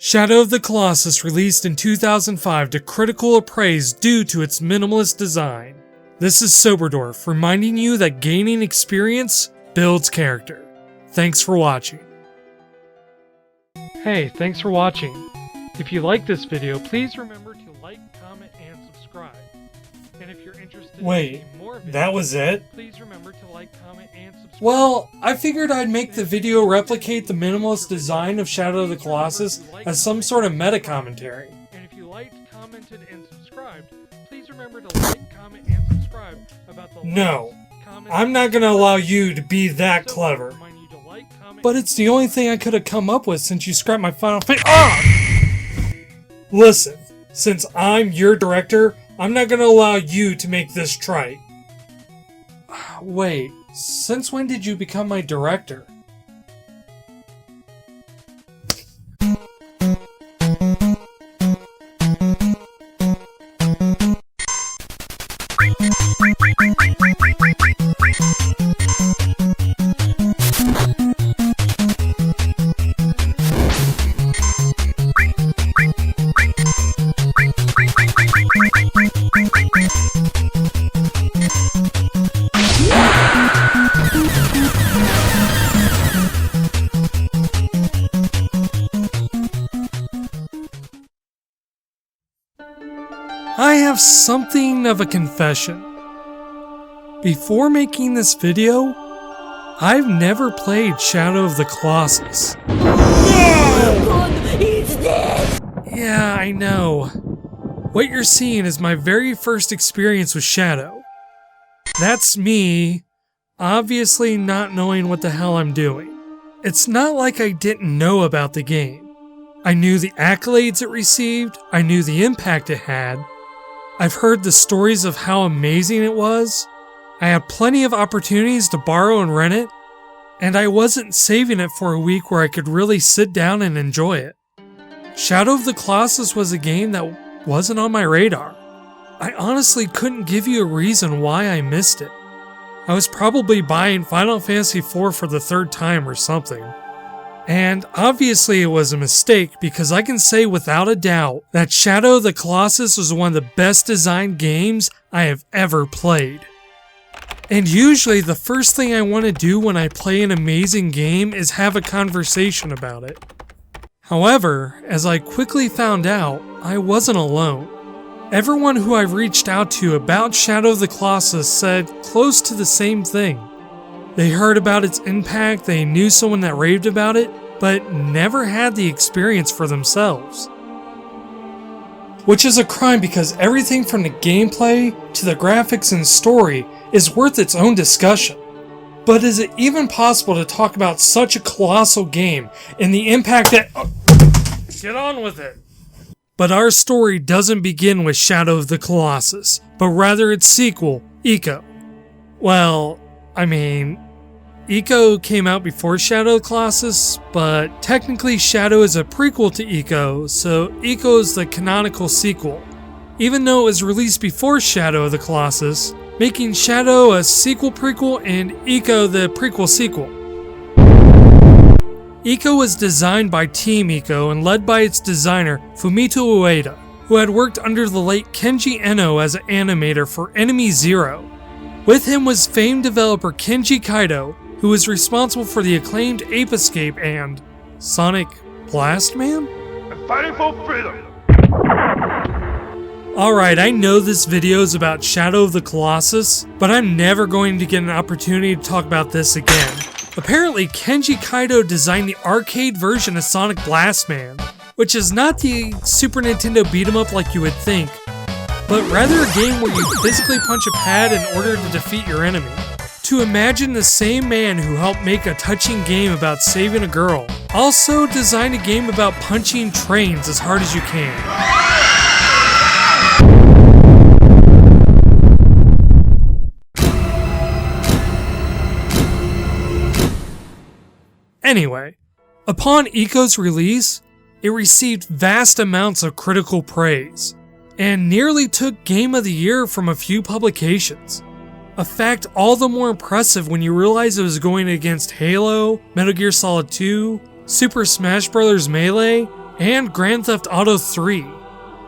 Shadow of the Colossus released in 2005 to critical praise due to its minimalist design. This is SoberDwarf reminding you that gaining experience builds character. Thanks for watching. Hey, thanks for watching. If you like this video, please remember to like, comment, and subscribe. And if you're interested in making more videos, that was it? Please remember to like, comment, and subscribe. Well, I figured I'd make the video replicate the minimalist design of Shadow of the Colossus as some sort of meta commentary. And if you liked, commented, and subscribed, please remember to like, comment, and subscribe about the No, I'm not gonna allow you to be that clever. But it's the only thing I could have come up with since you scrapped my final Listen, since I'm your director, I'm not gonna allow you to make this trite. Wait, since when did you become my director? I have something of a confession. Before making this video, I've never played Shadow of the Colossus. He's dead! Yeah, I know. What you're seeing is my very first experience with Shadow. That's me, obviously not knowing what the hell I'm doing. It's not like I didn't know about the game. I knew the accolades it received, I knew the impact it had. I've heard the stories of how amazing it was. I had plenty of opportunities to borrow and rent it, and I wasn't saving it for a week where I could really sit down and enjoy it. Shadow of the Colossus was a game that wasn't on my radar. I honestly couldn't give you a reason why I missed it. I was probably buying Final Fantasy IV for the third time or something. And obviously it was a mistake because I can say without a doubt that Shadow of the Colossus was one of the best designed games I have ever played. And usually the first thing I want to do when I play an amazing game is have a conversation about it. However, as I quickly found out, I wasn't alone. Everyone who I've reached out to about Shadow of the Colossus said close to the same thing. They heard about its impact, they knew someone that raved about it, but never had the experience for themselves. Which is a crime because everything from the gameplay to the graphics and story is worth its own discussion. But is it even possible to talk about such a colossal game and the impact that... Get on with it! But our story doesn't begin with Shadow of the Colossus, but rather its sequel, Ico. Well, I mean, Ico came out before Shadow of the Colossus, but technically Shadow is a prequel to Ico, so Ico is the canonical sequel, even though it was released before Shadow of the Colossus, making Shadow a sequel prequel and Ico the prequel sequel. Ico was designed by Team Ico and led by its designer Fumito Ueda, who had worked under the late Kenji Eno as an animator for Enemy Zero. With him was famed developer Kenji Kaido, who was responsible for the acclaimed Ape Escape and Sonic Blast Man? I'm fighting for freedom! Alright, I know this video is about Shadow of the Colossus, but I'm never going to get an opportunity to talk about this again. Apparently, Kenji Kaido designed the arcade version of Sonic Blast Man, which is not the Super Nintendo beat-em-up like you would think, but rather a game where you physically punch a pad in order to defeat your enemy. To imagine the same man who helped make a touching game about saving a girl also designed a game about punching trains as hard as you can. Anyway, upon Ico's release, it received vast amounts of critical praise, and nearly took Game of the Year from a few publications. A fact all the more impressive when you realize it was going against Halo, Metal Gear Solid 2, Super Smash Bros. Melee, and Grand Theft Auto 3.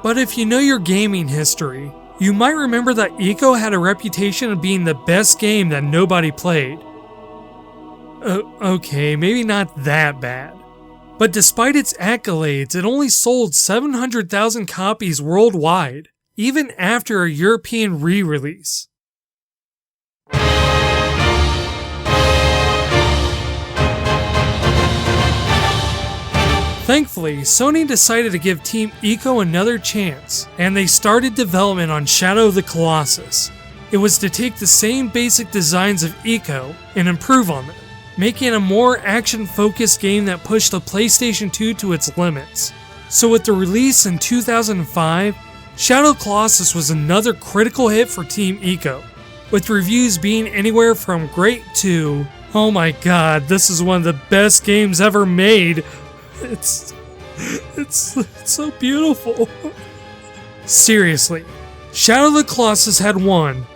But if you know your gaming history, you might remember that Ico had a reputation of being the best game that nobody played. Okay, maybe not that bad. But despite its accolades, it only sold 700,000 copies worldwide, even after a European re-release. Thankfully, Sony decided to give Team Ico another chance, and they started development on Shadow of the Colossus. It was to take the same basic designs of Ico and improve on them, making it a more action-focused game that pushed the PlayStation 2 to its limits. So with the release in 2005, Shadow Colossus was another critical hit for Team Ico, with reviews being anywhere from great to, oh my god, this is one of the best games ever made. It's so beautiful. Seriously, Shadow of the Colossus had won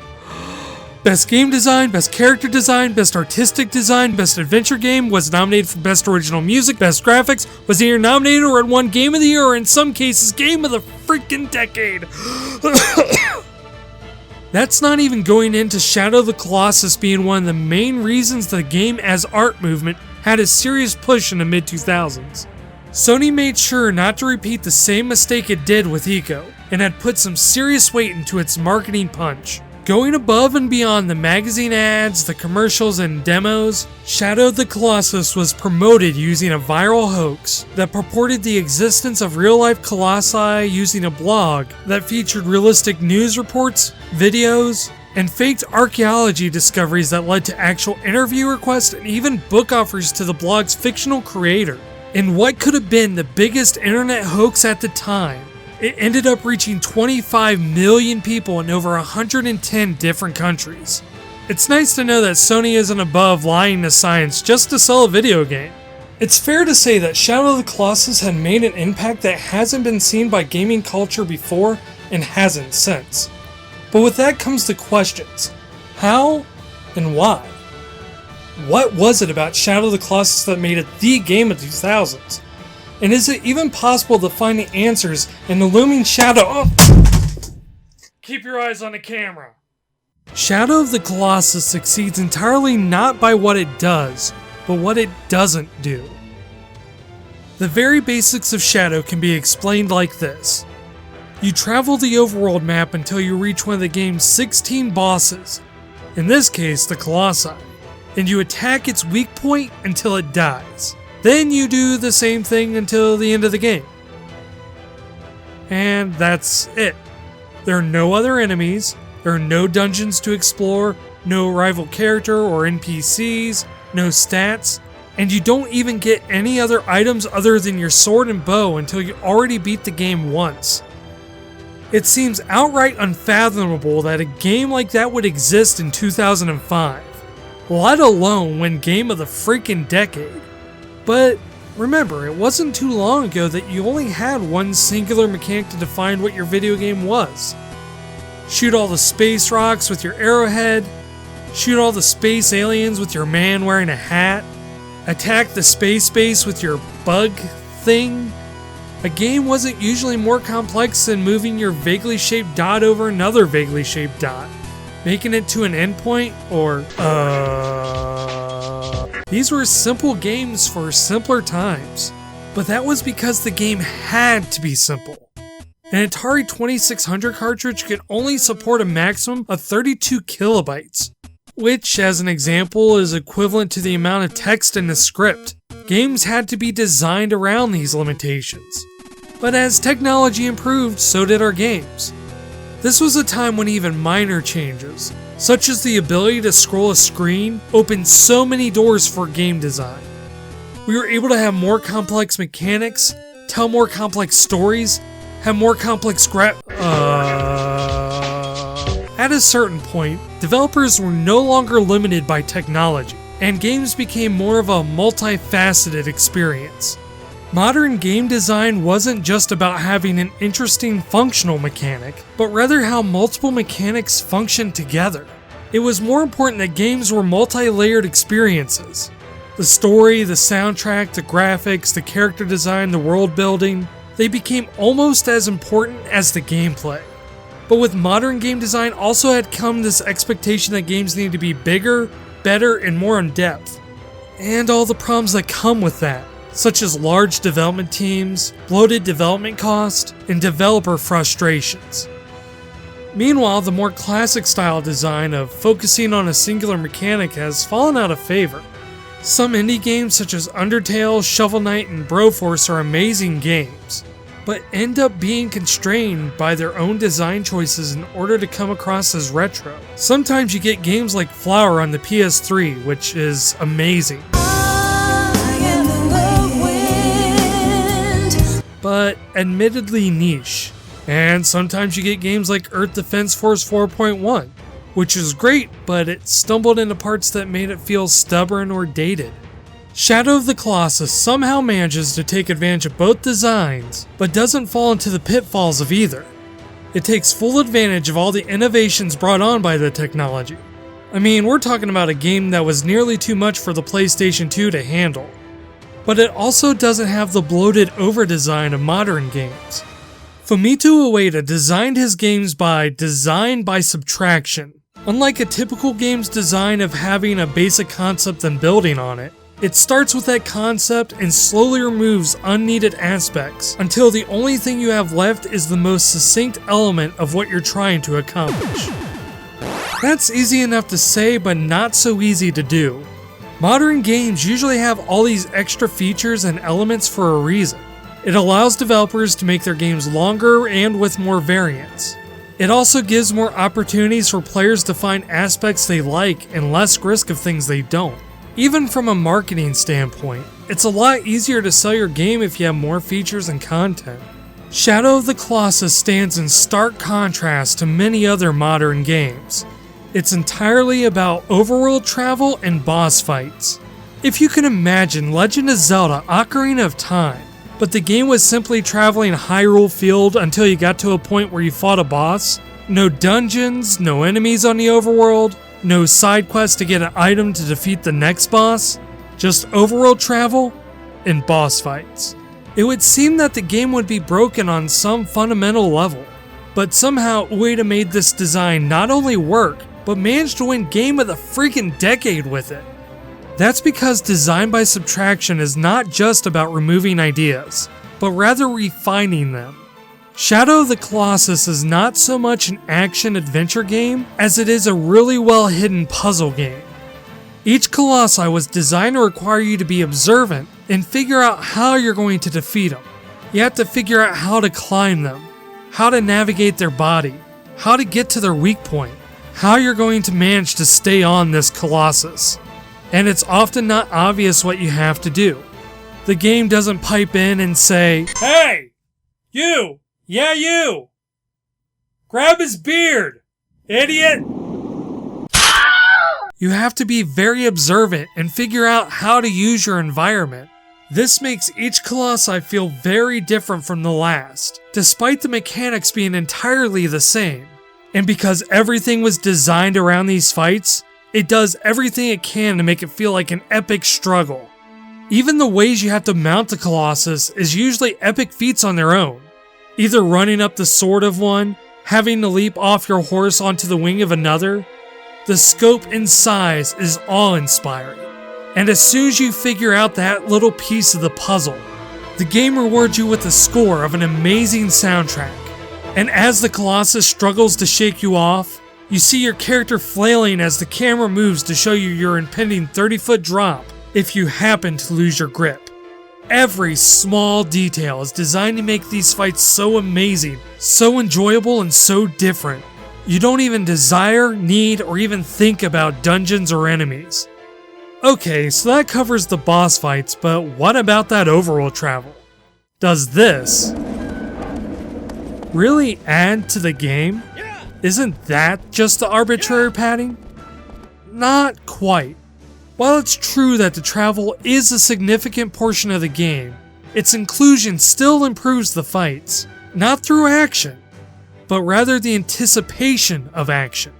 Best Game Design, Best Character Design, Best Artistic Design, Best Adventure Game, was nominated for Best Original Music, Best Graphics, was either nominated or had won Game of the Year, or in some cases, Game of the freaking Decade. That's not even going into Shadow of the Colossus being one of the main reasons the game as art movement had a serious push in the mid-2000s. Sony made sure not to repeat the same mistake it did with Ico, and had put some serious weight into its marketing punch. Going above and beyond the magazine ads, the commercials, and demos, Shadow of the Colossus was promoted using a viral hoax that purported the existence of real-life colossi using a blog that featured realistic news reports, videos, and faked archaeology discoveries that led to actual interview requests and even book offers to the blog's fictional creator. In what could have been the biggest internet hoax at the time, it ended up reaching 25 million people in over 110 different countries. It's nice to know that Sony isn't above lying to science just to sell a video game. It's fair to say that Shadow of the Colossus had made an impact that hasn't been seen by gaming culture before and hasn't since. But with that comes the questions. How and why? What was it about Shadow of the Colossus that made it the game of the 2000s? And is it even possible to find the answers in the looming shadow? Keep your eyes on the camera. Shadow of the Colossus succeeds entirely not by what it does, but what it doesn't do. The very basics of Shadow can be explained like this. You travel the Overworld map until you reach one of the game's 16 bosses, in this case the Colossi, and you attack its weak point until it dies. Then you do the same thing until the end of the game. And that's it. There are no other enemies, there are no dungeons to explore, no rival character or NPCs, no stats, and you don't even get any other items other than your sword and bow until you already beat the game once. It seems outright unfathomable that a game like that would exist in 2005, let alone win Game of the freaking Decade. But remember, it wasn't too long ago that you only had one singular mechanic to define what your video game was. Shoot all the space rocks with your arrowhead, shoot all the space aliens with your man wearing a hat, attack the space base with your bug thing. A game wasn't usually more complex than moving your vaguely shaped dot over another vaguely shaped dot, making it to an endpoint, or These were simple games for simpler times, but that was because the game had to be simple. An Atari 2600 cartridge could only support a maximum of 32 kilobytes, which, as an example, is equivalent to the amount of text in the script. Games had to be designed around these limitations. But as technology improved, so did our games. This was a time when even minor changes, such as the ability to scroll a screen, opened so many doors for game design. We were able to have more complex mechanics, tell more complex stories, have more complex At a certain point, developers were no longer limited by technology, and games became more of a multifaceted experience. Modern game design wasn't just about having an interesting functional mechanic, but rather how multiple mechanics function together. It was more important that games were multi-layered experiences. The story, the soundtrack, the graphics, the character design, the world building, they became almost as important as the gameplay. But with modern game design also had come this expectation that games need to be bigger, better, and more in depth. And all the problems that come with that, such as large development teams, bloated development cost, and developer frustrations. Meanwhile, the more classic style design of focusing on a singular mechanic has fallen out of favor. Some indie games such as Undertale, Shovel Knight, and Broforce are amazing games, but end up being constrained by their own design choices in order to come across as retro. Sometimes you get games like Flower on the PS3, which is amazing, but admittedly niche. And sometimes you get games like Earth Defense Force 4.1, which is great, but it stumbled into parts that made it feel stubborn or dated. Shadow of the Colossus somehow manages to take advantage of both designs, but doesn't fall into the pitfalls of either. It takes full advantage of all the innovations brought on by the technology. I mean, we're talking about a game that was nearly too much for the PlayStation 2 to handle. But it also doesn't have the bloated over-design of modern games. Fumito Ueda designed his games by design by subtraction. Unlike a typical game's design of having a basic concept and building on it, it starts with that concept and slowly removes unneeded aspects until the only thing you have left is the most succinct element of what you're trying to accomplish. That's easy enough to say, but not so easy to do. Modern games usually have all these extra features and elements for a reason. It allows developers to make their games longer and with more variance. It also gives more opportunities for players to find aspects they like and less risk of things they don't. Even from a marketing standpoint, it's a lot easier to sell your game if you have more features and content. Shadow of the Colossus stands in stark contrast to many other modern games. It's entirely about overworld travel and boss fights. If you can imagine Legend of Zelda: Ocarina of Time, but the game was simply traveling Hyrule Field until you got to a point where you fought a boss, no dungeons, no enemies on the overworld, no side quests to get an item to defeat the next boss, just overworld travel and boss fights. It would seem that the game would be broken on some fundamental level, but somehow Ueda made this design not only work, but managed to win Game of the freaking Decade with it. That's because design by subtraction is not just about removing ideas, but rather refining them. Shadow of the Colossus is not so much an action-adventure game as it is a really well-hidden puzzle game. Each Colossi was designed to require you to be observant and figure out how you're going to defeat them. You have to figure out how to climb them, how to navigate their body, how to get to their weak point, how you're going to manage to stay on this Colossus. And it's often not obvious what you have to do. The game doesn't pipe in and say, "Hey! You! Yeah, you! Grab his beard, idiot!" You have to be very observant and figure out how to use your environment. This makes each Colossi feel very different from the last, despite the mechanics being entirely the same. And because everything was designed around these fights, it does everything it can to make it feel like an epic struggle. Even the ways you have to mount the Colossus is usually epic feats on their own. Either running up the sword of one, having to leap off your horse onto the wing of another. The scope and size is awe-inspiring. And as soon as you figure out that little piece of the puzzle, the game rewards you with the score of an amazing soundtrack. And as the Colossus struggles to shake you off, you see your character flailing as the camera moves to show you your impending 30-foot drop if you happen to lose your grip. Every small detail is designed to make these fights so amazing, so enjoyable, and so different. You don't even desire, need, or even think about dungeons or enemies. Okay, so that covers the boss fights, but what about that overworld travel? Does this really add to the game? Isn't that just the arbitrary padding? Not quite. While it's true that the travel is a significant portion of the game, its inclusion still improves the fights, not through action, but rather the anticipation of action.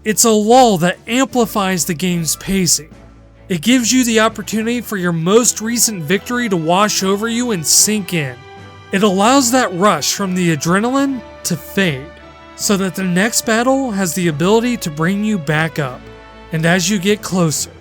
It's a lull that amplifies the game's pacing. It gives you the opportunity for your most recent victory to wash over you and sink in. It allows that rush from the adrenaline to fade, so that the next battle has the ability to bring you back up. And as you get closer,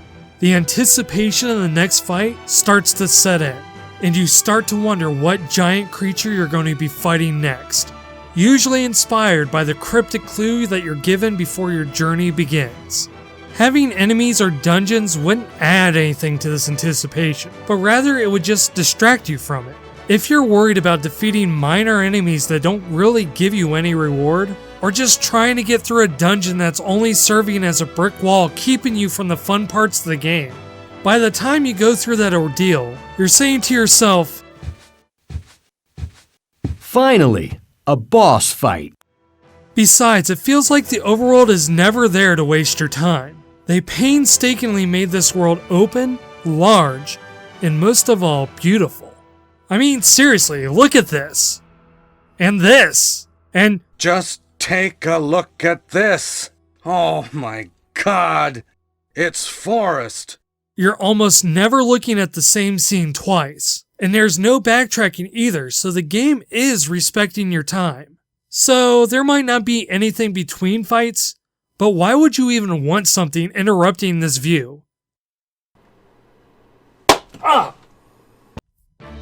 the anticipation of the next fight starts to set in, and you start to wonder what giant creature you're going to be fighting next, usually inspired by the cryptic clue that you're given before your journey begins. Having enemies or dungeons wouldn't add anything to this anticipation, but rather it would just distract you from it. If you're worried about defeating minor enemies that don't really give you any reward, or just trying to get through a dungeon that's only serving as a brick wall keeping you from the fun parts of the game, by the time you go through that ordeal, you're saying to yourself, finally, a boss fight. Besides, it feels like the overworld is never there to waste your time. They painstakingly made this world open, large, and most of all, beautiful. I mean, seriously, look at this. And this. And just take a look at this. Oh my god. It's forest. You're almost never looking at the same scene twice. And there's no backtracking either, so the game is respecting your time. So there might not be anything between fights, but why would you even want something interrupting this view?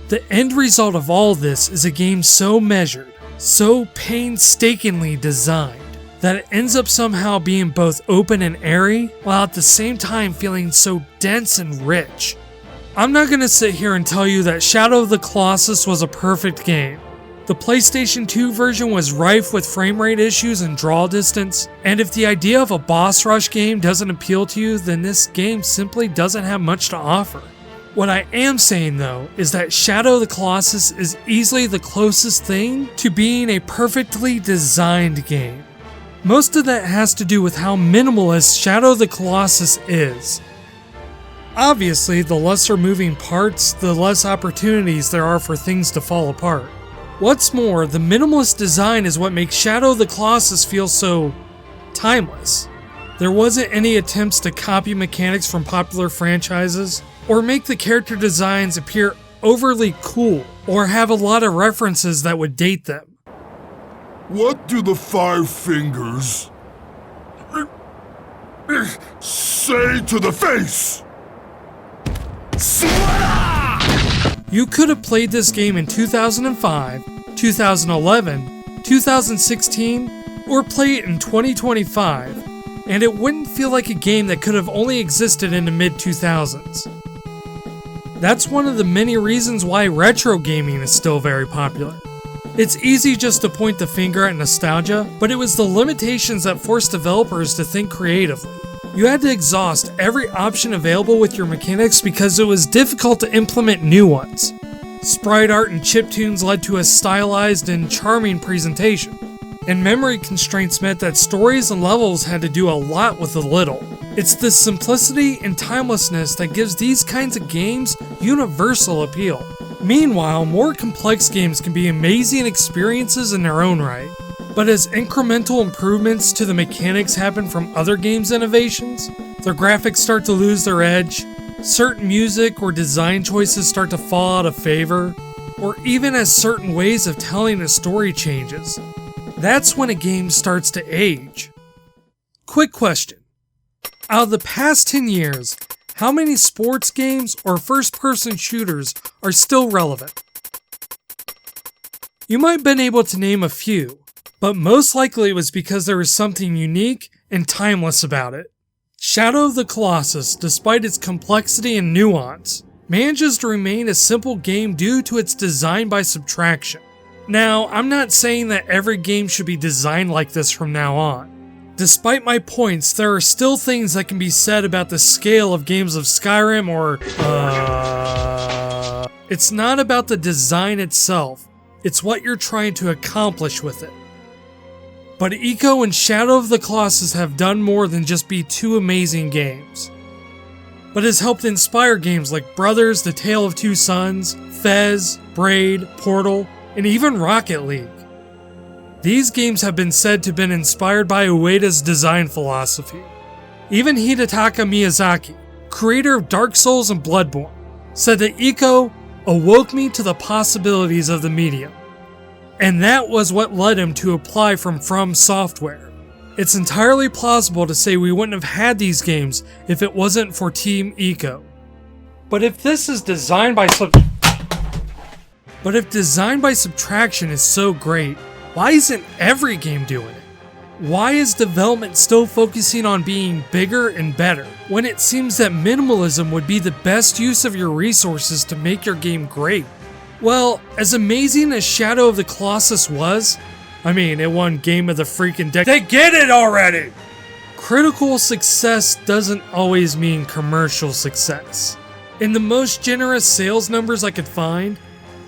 The end result of all this is a game so measured, so painstakingly designed, that it ends up somehow being both open and airy, while at the same time feeling so dense and rich. I'm not gonna sit here and tell you that Shadow of the Colossus was a perfect game. The PlayStation 2 version was rife with frame rate issues and draw distance, and if the idea of a boss rush game doesn't appeal to you, then this game simply doesn't have much to offer. What I am saying though is that Shadow of the Colossus is easily the closest thing to being a perfectly designed game. Most of that has to do with how minimalist Shadow of the Colossus is. Obviously, the lesser moving parts, the less opportunities there are for things to fall apart. What's more, the minimalist design is what makes Shadow of the Colossus feel so timeless. There wasn't any attempts to copy mechanics from popular franchises, or make the character designs appear overly cool, or have a lot of references that would date them. What do the five fingers say to the face? You could have played this game in 2005, 2011, 2016, or play it in 2025, and it wouldn't feel like a game that could have only existed in the mid-2000s. That's one of the many reasons why retro gaming is still very popular. It's easy just to point the finger at nostalgia, but it was the limitations that forced developers to think creatively. You had to exhaust every option available with your mechanics because it was difficult to implement new ones. Sprite art and chiptunes led to a stylized and charming presentation, and memory constraints meant that stories and levels had to do a lot with a little. It's the simplicity and timelessness that gives these kinds of games universal appeal. Meanwhile, more complex games can be amazing experiences in their own right. But as incremental improvements to the mechanics happen from other games' innovations, their graphics start to lose their edge, certain music or design choices start to fall out of favor, or even as certain ways of telling a story changes, that's when a game starts to age. Quick question. Out of the past 10 years, how many sports games or first-person shooters are still relevant? You might have been able to name a few, but most likely it was because there was something unique and timeless about it. Shadow of the Colossus, despite its complexity and nuance, manages to remain a simple game due to its design by Subtraction. Now, I'm not saying that every game should be designed like this from now on. Despite my points, there are still things that can be said about the scale of games of Skyrim or, It's not about the design itself, it's what you're trying to accomplish with it. But Ico and Shadow of the Colossus have done more than just be two amazing games, but has helped inspire games like Brothers, The Tale of Two Sons, Fez, Braid, Portal, and even Rocket League. These games have been said to have been inspired by Ueda's design philosophy. Even Hidetaka Miyazaki, creator of Dark Souls and Bloodborne, said that Ico awoke me to the possibilities of the medium. And that was what led him to apply from Software. It's entirely plausible to say we wouldn't have had these games if it wasn't for Team Ico. But if design by Subtraction is so great, why isn't every game doing it? Why is development still focusing on being bigger and better, when it seems that minimalism would be the best use of your resources to make your game great? Well, as amazing as Shadow of the Colossus was, it won Game of the freaking Decade. They get it already! Critical success doesn't always mean commercial success. In the most generous sales numbers I could find,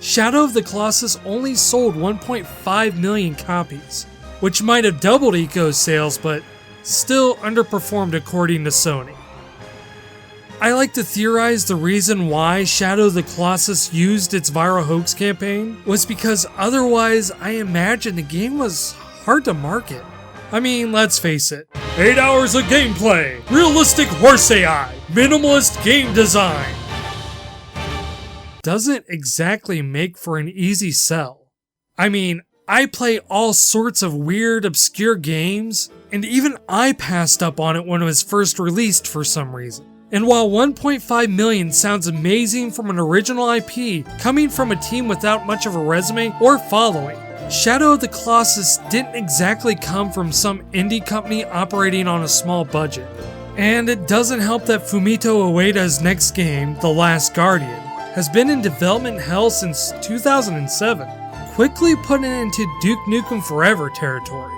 Shadow of the Colossus only sold 1.5 million copies, which might have doubled Ico's sales, but still underperformed according to Sony. I like to theorize the reason why Shadow of the Colossus used its viral hoax campaign was because otherwise I imagine the game was hard to market. Let's face it, 8 hours of gameplay, realistic horse AI, minimalist game design. Doesn't exactly make for an easy sell. I play all sorts of weird, obscure games, and even I passed up on it when it was first released for some reason. And while 1.5 million sounds amazing from an original IP coming from a team without much of a resume or following, Shadow of the Colossus didn't exactly come from some indie company operating on a small budget. And it doesn't help that Fumito Ueda's next game, The Last Guardian, has been in development hell since 2007, quickly putting it into Duke Nukem Forever territory.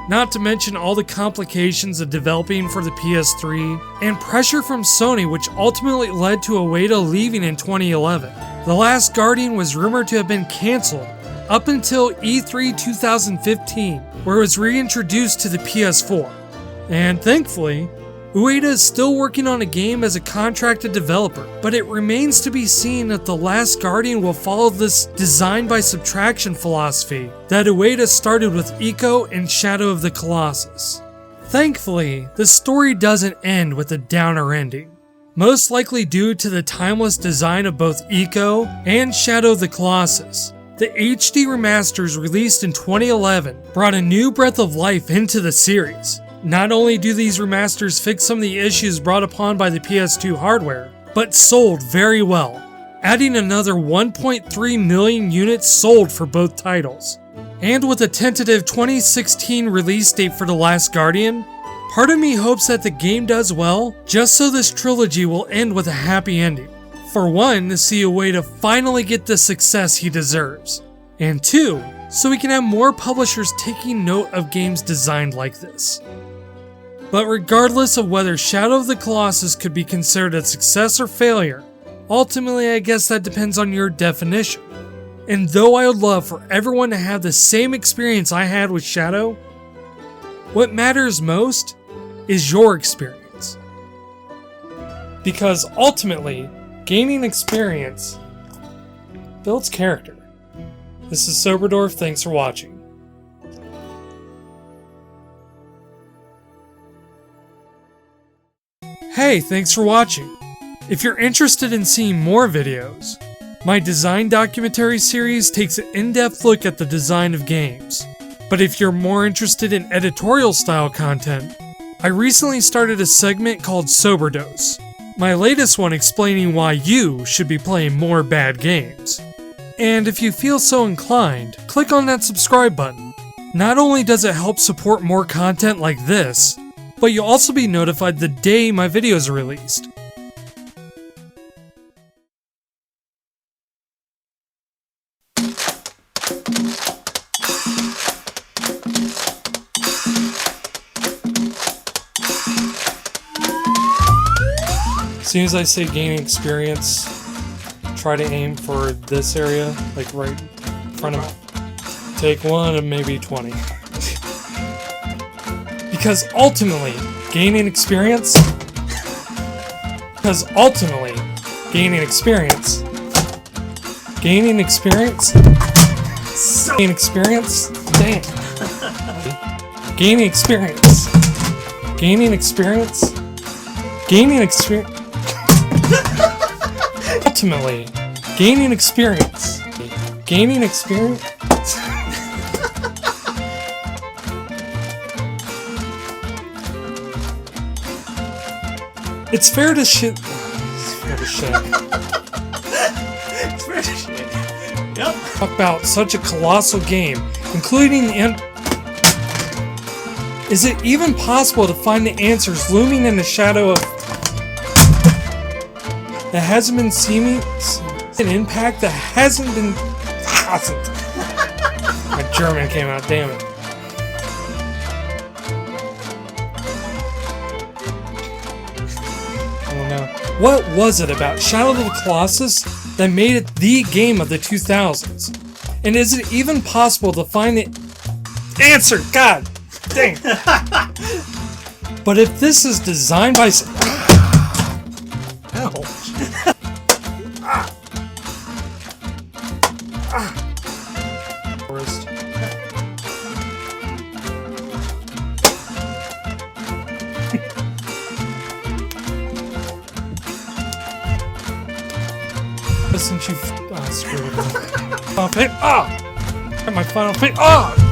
Not to mention all the complications of developing for the PS3, and pressure from Sony which ultimately led to Ueda leaving in 2011. The Last Guardian was rumored to have been cancelled up until E3 2015, where it was reintroduced to the PS4. And thankfully, Ueda is still working on a game as a contracted developer, but it remains to be seen if The Last Guardian will follow this design by subtraction philosophy that Ueda started with Ico and Shadow of the Colossus. Thankfully, the story doesn't end with a downer ending, most likely due to the timeless design of both Ico and Shadow of the Colossus. The HD remasters released in 2011 brought a new breath of life into the series. Not only do these remasters fix some of the issues brought upon by the PS2 hardware, but sold very well, adding another 1.3 million units sold for both titles. And with a tentative 2016 release date for The Last Guardian, part of me hopes that the game does well, just so this trilogy will end with a happy ending. For one, to see Ueda finally get the success he deserves, and two, so we can have more publishers taking note of games designed like this. But regardless of whether Shadow of the Colossus could be considered a success or failure, ultimately I guess that depends on your definition. And though I would love for everyone to have the same experience I had with Shadow, what matters most is your experience. Because ultimately, gaining experience builds character. This is SoberDwarf, thanks for watching. Hey, thanks for watching. If you're interested in seeing more videos, my design documentary series takes an in-depth look at the design of games. But if you're more interested in editorial style content, I recently started a segment called SoberDose, my latest one explaining why you should be playing more bad games. And if you feel so inclined, click on that subscribe button. Not only does it help support more content like this, but you'll also be notified the day my videos are released. As soon as I say gaining experience, try to aim for this area, like right in front of me. Take one and maybe 20. Because ultimately, gaining experience. Gaining experience. Gaining experience. Damn. Gaining experience. Gaining experience. Gaining experience. ultimately, gaining experience. Gaining experience? It's fair to shit. It's fair to shit. It's fair to shit. Yep. Talk about such a colossal game, including the Is it even possible to find the answers looming in the shadow of that hasn't been seeming an impact that hasn't. My German came out, damn it. What was it about Shadow of the Colossus that made it the game of the 2000s? And is it even possible to find the answer? God dang. But if this is designed by... Ouch. Forest. Since you screwed it up. Final pick. Ah! Got my final pick. Ah!